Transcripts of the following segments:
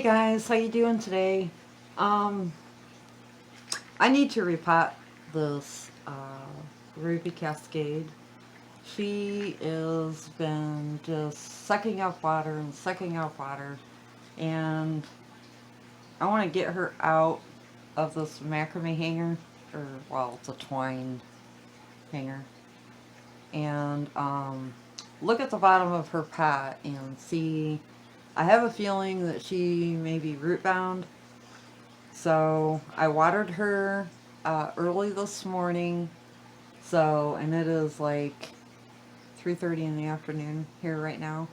guys, how you doing today? Um, I need to repot this Ruby Cascade. She has been just sucking up water and sucking up water, and I want to get her out of this macrame hanger, or well, it's a twine hanger, and look at the bottom of her pot and see. I have a feeling that she may be root bound. So I watered her early this morning. So, and it is like 3:30 in the afternoon here right now.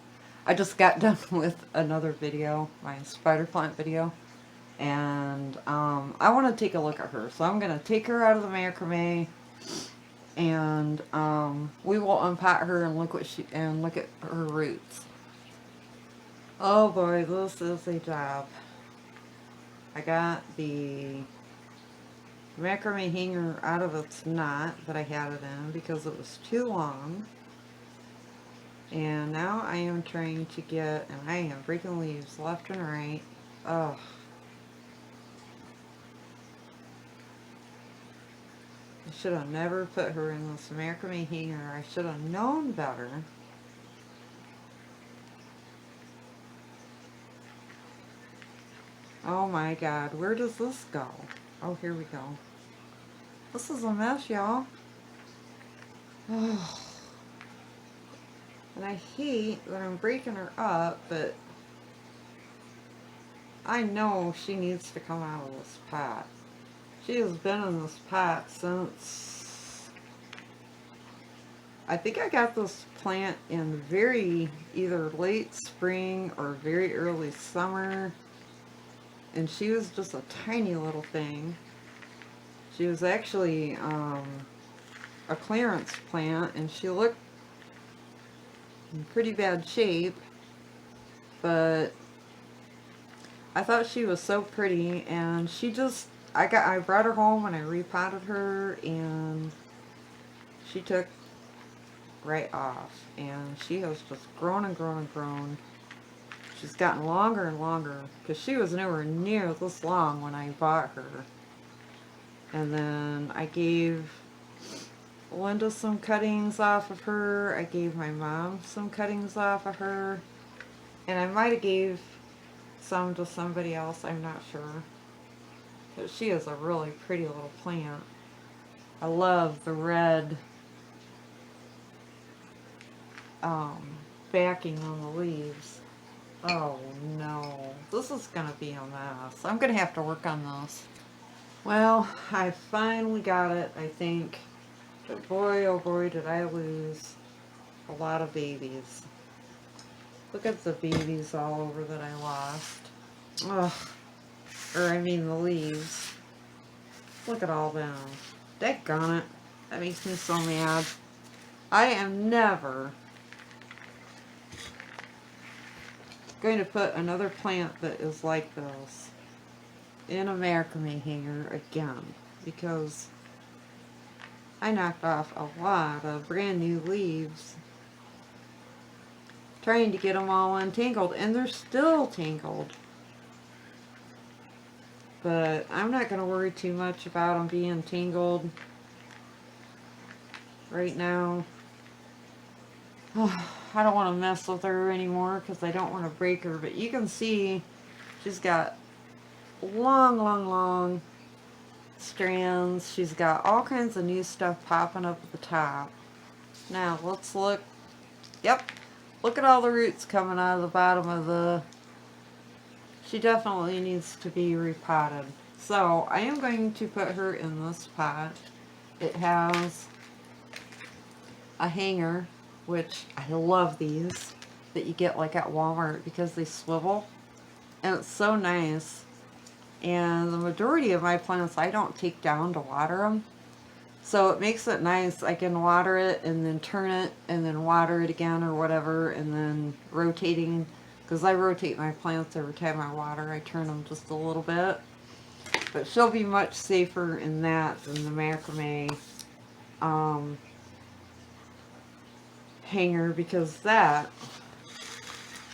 I just got done with another video, my spider plant video, and I want to take a look at her. So I'm gonna take her out of the macrame, and we will unpot her and look at her roots. Oh boy, this is a job. I got the macrame hanger out of its knot that I had it in because it was too long. And now I am trying to get, and I am breaking leaves left and right. Oh. I should have never put her in this macrame hanger. I should have known better. Oh my god, where does this go? Oh, here we go. This is a mess, y'all. Oh. And I hate that I'm breaking her up, but I know she needs to come out of this pot. She has been in this pot since, I think I got this plant in very either late spring or very early summer. And she was just a tiny little thing. She was actually a clearance plant, and she looked in pretty bad shape, but I thought she was so pretty, and she just, I brought her home and I repotted her, and she took right off, and she has just grown and grown and grown. She's gotten longer and longer, because she was nowhere near this long when I bought her. And then I gave Linda some cuttings off of her. I gave my mom some cuttings off of her. And I might have gave some to somebody else, I'm not sure. But she is a really pretty little plant. I love the red backing on the leaves. Oh no, this is going to be a mess. I'm going to have to work on this. Well, I finally got it, I think. But boy, oh boy, did I lose a lot of babies. Look at the babies all over that I lost. Ugh. Or I mean the leaves. Look at all them. Daggone it. That makes me so mad. I am never going to put another plant that is like this in a macrame hanger again, because I knocked off a lot of brand new leaves trying to get them all untangled, and they're still tangled. But I'm not going to worry too much about them being tangled right now. Oh, I don't want to mess with her anymore because I don't want to break her, but you can see she's got long, long, long strands. She's got all kinds of new stuff popping up at the top. Now, let's look. Yep. Look at all the roots coming out of the bottom of the... She definitely needs to be repotted. So, I am going to put her in this pot. It has a hanger, which I love these, that you get like at Walmart because they swivel. And it's so nice. And the majority of my plants I don't take down to water them. So it makes it nice. I can water it and then turn it and then water it again or whatever, and then rotating, because I rotate my plants every time I water. I turn them just a little bit. But she'll be much safer in that than the macrame hanger, because that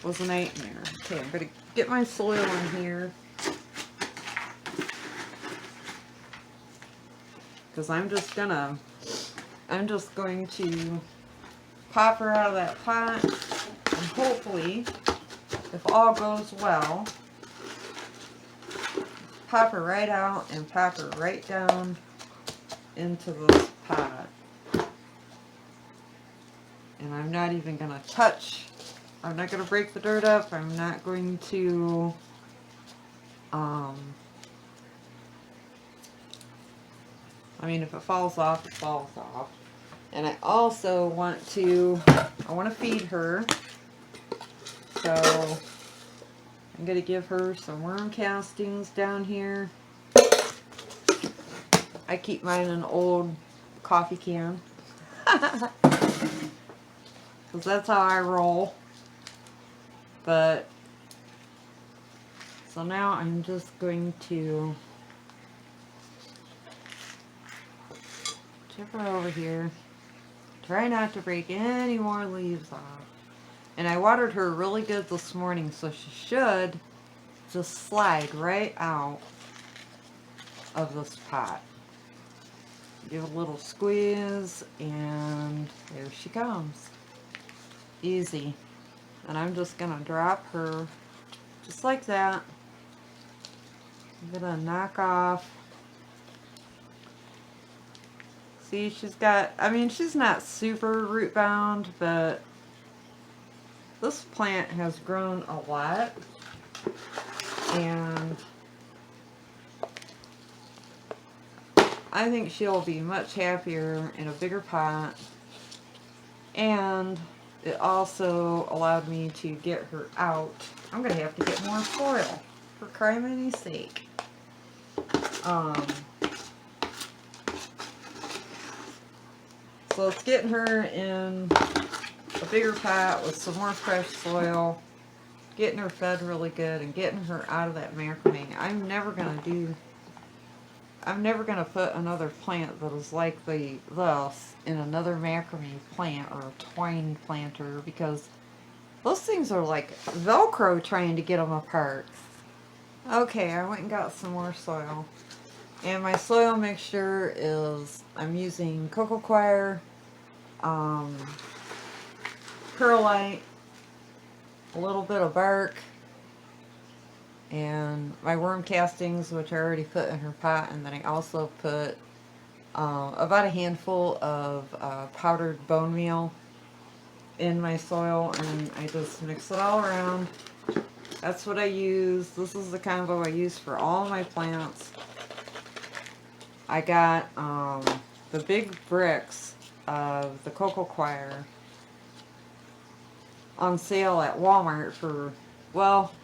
was a nightmare. Okay, I'm going to get my soil in here. Because I'm just going to pop her out of that pot, and hopefully, if all goes well, pop her right out and pop her right down into this pot. And I'm not even going to touch, I'm not going to break the dirt up, I'm not going to, I mean, if it falls off, it falls off. And I also want to feed her. So I'm going to give her some worm castings down here. I keep mine in an old coffee can. Because that's how I roll. But, so now I'm just going to tip her over here. Try not to break any more leaves off. And I watered her really good this morning, so she should just slide right out of this pot. Give a little squeeze, and there she comes. Easy. And I'm just going to drop her just like that. I'm going to knock off. See, she's got, I mean, she's not super root bound, but this plant has grown a lot. And I think she'll be much happier in a bigger pot. And it also allowed me to get her out. I'm going to have to get more soil, for criminy sake. So it's getting her in a bigger pot with some more fresh soil, getting her fed really good, and getting her out of that macrame. I'm never going to put another plant that is like this in another macrame plant or a twine planter, because those things are like Velcro trying to get them apart. Okay, I went and got some more soil. And my soil mixture is, I'm using cocoa coir, perlite, a little bit of bark, and my worm castings, which I already put in her pot, and then I also put about a handful of powdered bone meal in my soil, and I just mix it all around. That's what I use. This is the combo I use for all my plants. I got the big bricks of the cocoa coir on sale at Walmart for, well,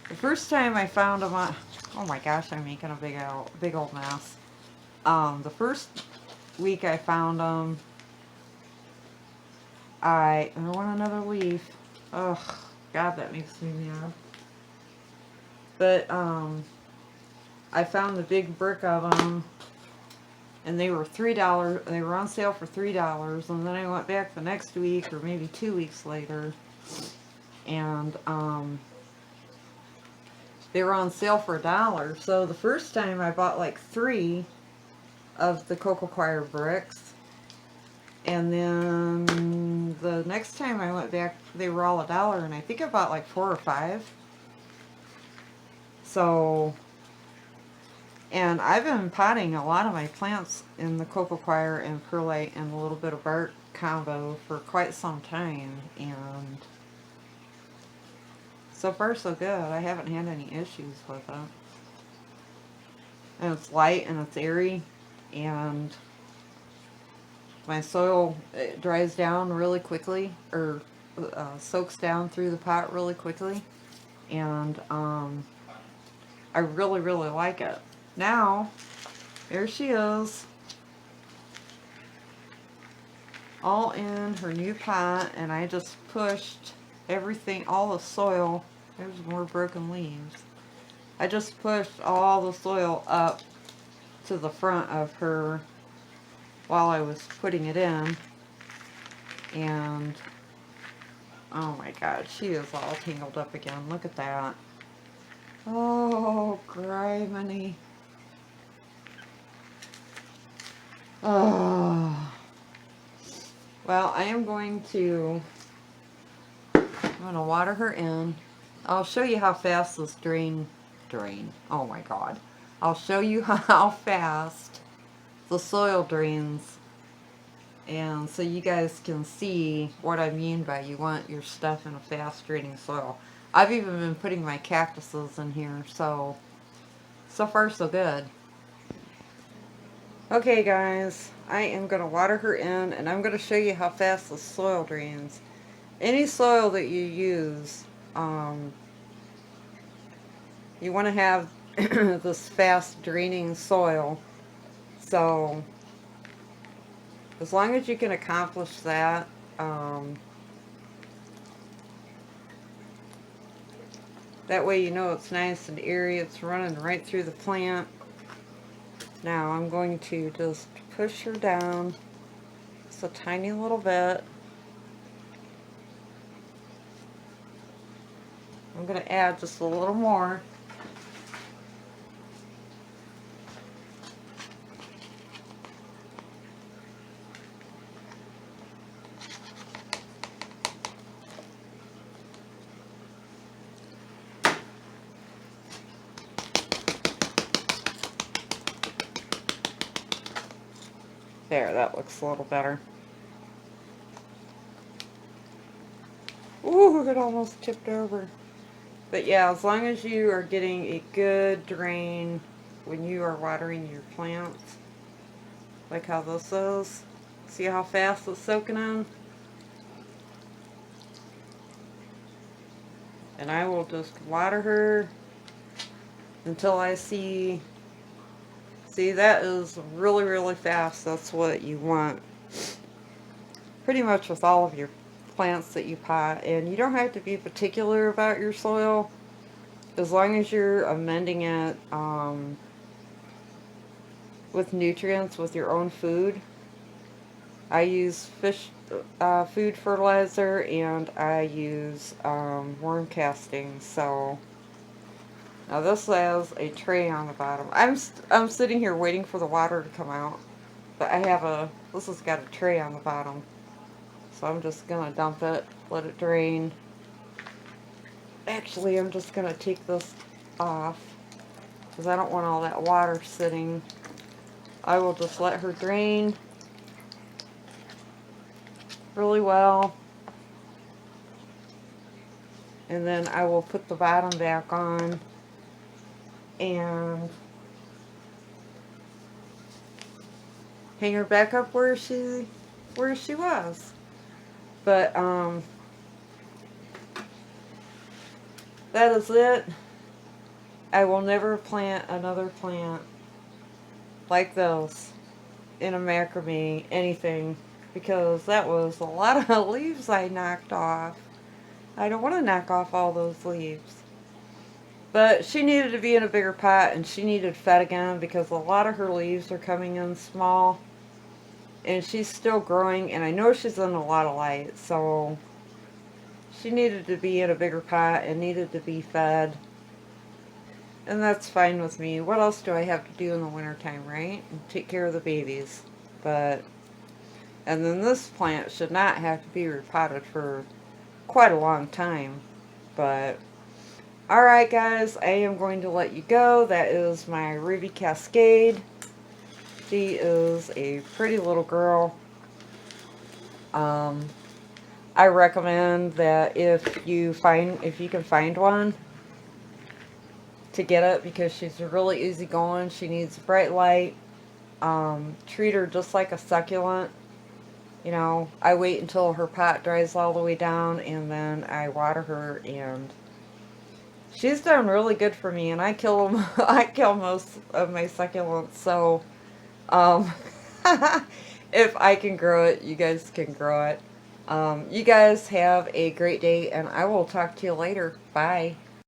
the first time I found them on, oh my gosh, I'm making a big old mess. The first week I found them, I want another leaf. Oh, God, that makes me mad. But, I found the big brick of them, and they were $3. They were on sale for $3, and then I went back the next week, or maybe 2 weeks later, and, they were on sale for $1. So the first time I bought like 3 of the cocoa coir bricks, and then the next time I went back, they were all $1, and I think I bought like 4 or 5. So, and I've been potting a lot of my plants in the cocoa coir and perlite and a little bit of bark combo for quite some time, and so far so good. I haven't had any issues with it. And it's light and it's airy, and my soil, it dries down really quickly, or soaks down through the pot really quickly, and I really, really like it. Now, there she is, all in her new pot, and I just pushed everything, all the soil, there's more broken leaves. I just pushed all the soil up to the front of her while I was putting it in, and Oh my god, she is all tangled up again. Look at that. Oh, criminy. Oh. Well, I'm going to water her in. I'll show you how fast this drain. Oh my god. I'll show you how fast the soil drains. And so you guys can see what I mean by you want your stuff in a fast draining soil. I've even been putting my cactuses in here, so far so good. Okay guys, I am going to water her in and I'm going to show you how fast the soil drains. Any soil that you use, you want to have this fast draining soil. So as long as you can accomplish that, that way you know it's nice and airy, it's running right through the plant. Now I'm going to just push her down just a tiny little bit. I'm going to add just a little more. There, that looks a little better. Ooh, it almost tipped over. But yeah, as long as you are getting a good drain when you are watering your plants, like how this is, see how fast it's soaking in? And I will just water her until I see that is really, really fast. That's what you want pretty much with all of your plants that you pot. And you don't have to be particular about your soil as long as you're amending it with nutrients with your own food. I use fish food fertilizer and I use worm casting. So now this has a tray on the bottom. I'm sitting here waiting for the water to come out, but this has got a tray on the bottom. So I'm just gonna dump it, let it drain. Actually, I'm just gonna take this off because I don't want all that water sitting. I will just let her drain really well. And then I will put the bottom back on and hang her back up where she was. But that is it. I will never plant another plant like this in a macrame anything, because that was a lot of leaves I knocked off. I don't want to knock off all those leaves. But she needed to be in a bigger pot and she needed fed again because a lot of her leaves are coming in small. And she's still growing and I know she's in a lot of light. So she needed to be in a bigger pot and needed to be fed. And that's fine with me. What else do I have to do in the wintertime, right? Take care of the babies. And then this plant should not have to be repotted for quite a long time. But alright guys, I am going to let you go. That is my Ruby Cascade. She is a pretty little girl. I recommend that if you can find one, to get it, because she's really easygoing. She needs bright light. Treat her just like a succulent. You know, I wait until her pot dries all the way down and then I water her, and she's done really good for me. And I kill them. I kill most of my succulents. So, if I can grow it, you guys can grow it. You guys have a great day, and I will talk to you later. Bye.